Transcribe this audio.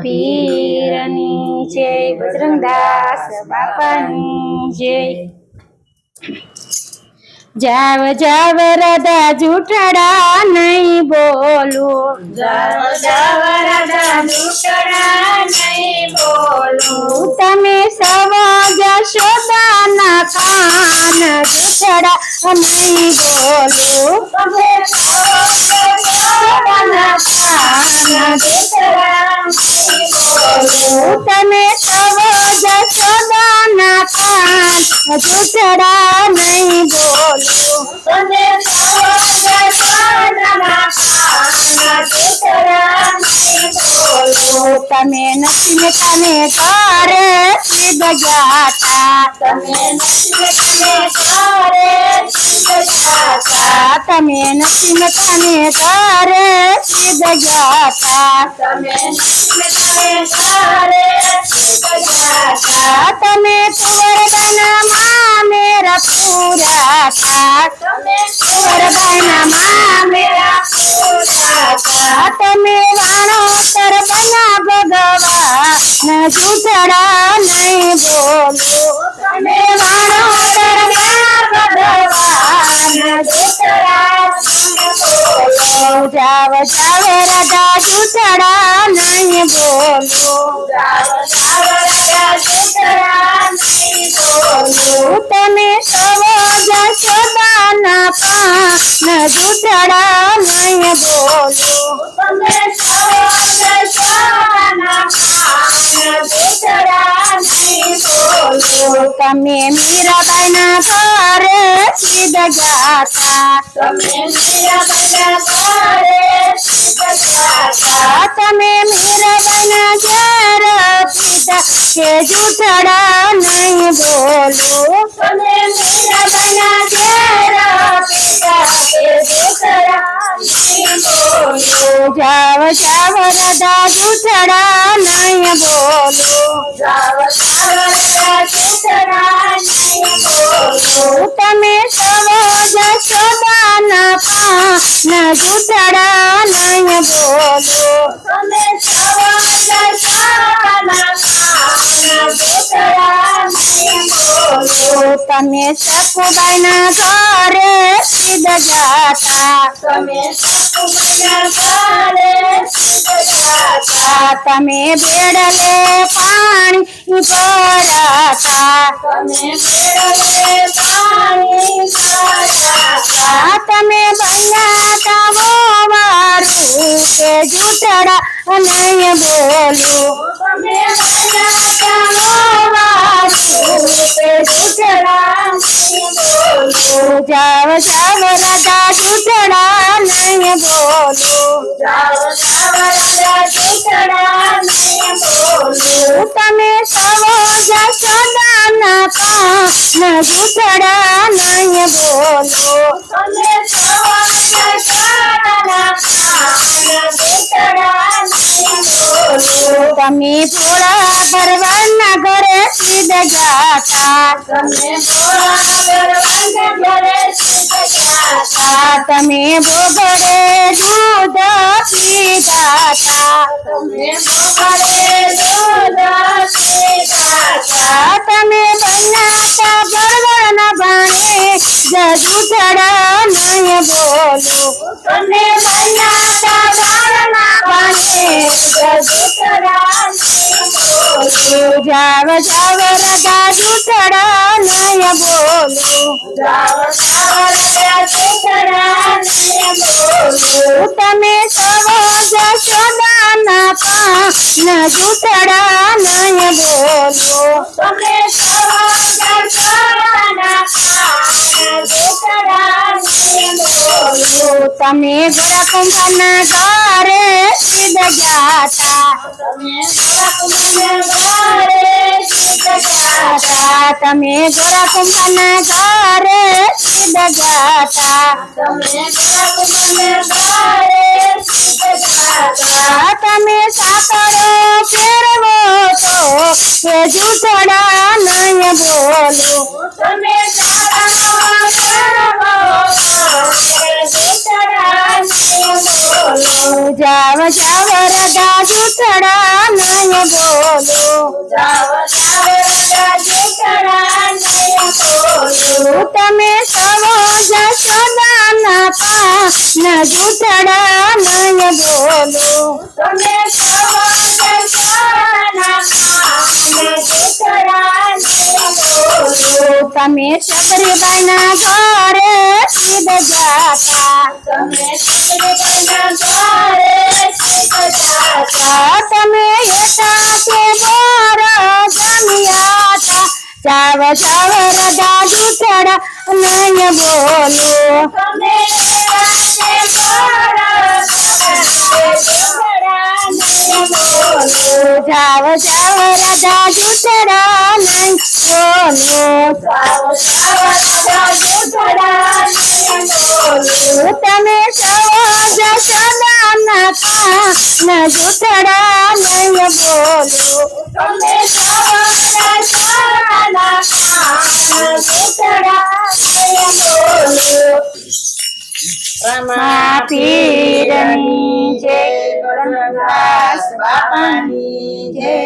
પીરની જય, બજરંગદાસ બાપાની જય। જાવ જાવ રાધા જૂઠડા નહીં બોલું, જાવ જાવ રાધા જૂઠડા નહીં બોલું। તમે સવ જશોદાના કાન જૂઠડા નહીં બોલું, તમે સવ જશોદાના કાન જૂઠડા નહીં બોલું। તમે સવ જશોદાના કાન જૂઠડા નહીં બોલું, તમે સવ જશોદાના કાન જૂઠડા નહીં બોલું। તમે નથી તને ઘરે સિદ્ધ જાતા, તમે નથી તને ઘરે સિદ્ધ જાતા। તમે નથી તને ઘરે સિદ્ધ જાતા, તમે નથી તને ઘરે સિદ્ધ જાતા। તમે કુંવરબાના મેરા પૂરા થા, તમે કુંવરબાના મેરા પૂરા થા। તમે વાણોતર બના ભગવાન જૂઠડા નહીં બોલું, તમે વાણોતર બના ભગવાન જૂઠડા નહીં બોલો। જાવ જાવ રાધા જૂઠડા નહીં બોલું, જાવ જાવ રાધા જૂઠડા નહીં બોલો। તમે સવ જશોદાના પાન જૂઠડા નહીં બોલું, તમે સવ જશોદાના કાન જૂઠડા નહીં બોલો। તમે મીરાબાઈના ઘરે સિદ્ધ જાતા, તમે મીરાબાઈના ઘરે સિદ્ધ જાતા। તમે મીરાબાઈના ઘેર પીધા કે જૂઠડા નહીં બોલું, તમે મીરાબાઈના ઘેર પીધા કે જૂઠડા નહીં બોલો। જાવ જાવ રાધા જૂઠડા નહીં બોલું, જાવ જાવ રાધા જૂઠડા નહીં બોલો। તમે સવ જશોદાના પાન જૂઠડા નહીં બોલું, તમે સવ જશોદાના કાન જૂઠડા નહીં બોલો। તમે સખુબાઈના ઘરે સિદ્ધ જાતા, તમે સકુબાઈના ઘરે સિદ્ધ જાતા। તમે બેડલે પાણી ભરાતા, તમે બેડલે પાણી ભરાતા। તમે બન્યા તાવો વારું કે જૂઠડા નહીં બોલું, તમે બન્યા વારું કે જૂઠડા નહીં બોલો। જાવ જાવ રાધા જૂઠડા નહીં બોલું, જાવ જાવ રાધા જૂઠડા નહીં બોલો। તમે સવ જશોદાના કાન જૂઠડા નહીં બોલું, તમે સવ જશોદાના કાન જૂઠડા નહીં બોલો। તમે ભોળા ભરવાના ઘરે સિદ્ધ જાતા, તમે ભોળા ભરવાના ઘરે સિદ્ધ જાતા। તમે ભોગડે દૂધ પીધા તા, તમે ભોગડે દૂધ પીધા તા। તમે બનાતા ભરવાના ભાણે જૂઠડા નહીં બોલું, તમે બનાતા ભરના બાને જૂઠડા નહીં બોલો। જાવ જાવ રાધા જૂઠડા નહીં બોલું, જાવ જાવ રાધા જૂઠડા નહીં બોલો। તમે સવ જશોદાના પાન જૂઠડા નહીં બોલું, તમે સવ જશોદાના કાન જૂઠડા નહીં બોલો। તમે ગોરખુંભાના ઘરે સિદ્ધ જાતા, તમે ગોરખુંભાના ઘરે સિદ્ધ જાતા। તમે ગોરખુંભાના ઘરે સિદ્ધ જાતા, તમે ગોરખુંભાના ઘરે સિદ્ધ જાતા। તમે સાકરો ફેરવો તો કે જૂઠડા નહીં બોલું, તમે સાકરો ફેરવો તો કે જૂઠડા નહીં બોલો। જાવ જાવ રાધા જૂઠ જૂઠડા નહીં બોલો જાઓ જાઓ રાજા જૂઠડા નહીં બોલો તમે સવો જશોદાના પાન જૂઠડા નહીં બોલો તમે સૌ જશોદાના પાન જૂઠડા નહીં બોલો તમે સબરીબાઈના ઘરે સીધ જાતા તમે શ્રીના ઘરે સિદ્ધાતા તમે એતા કે બોર જમિયાતા ચાવ ચાવ રજા જૂઠડા નહીં બોલો તમે રાજે મારા જૂઠડા નહીં બોલો જાવ જાવ રજા જૂઠડા નહીં બોલો જાઓ જાઓ રાજા જૂઠડા નહીં બોલો તમે સૌ જશોદાના પાન જૂઠડા નહીં બોલો તમે સૌ જશોદાના પાન જૂઠડા નહીં બોલો મા પીરની જય ગણદાસ બાપાની જય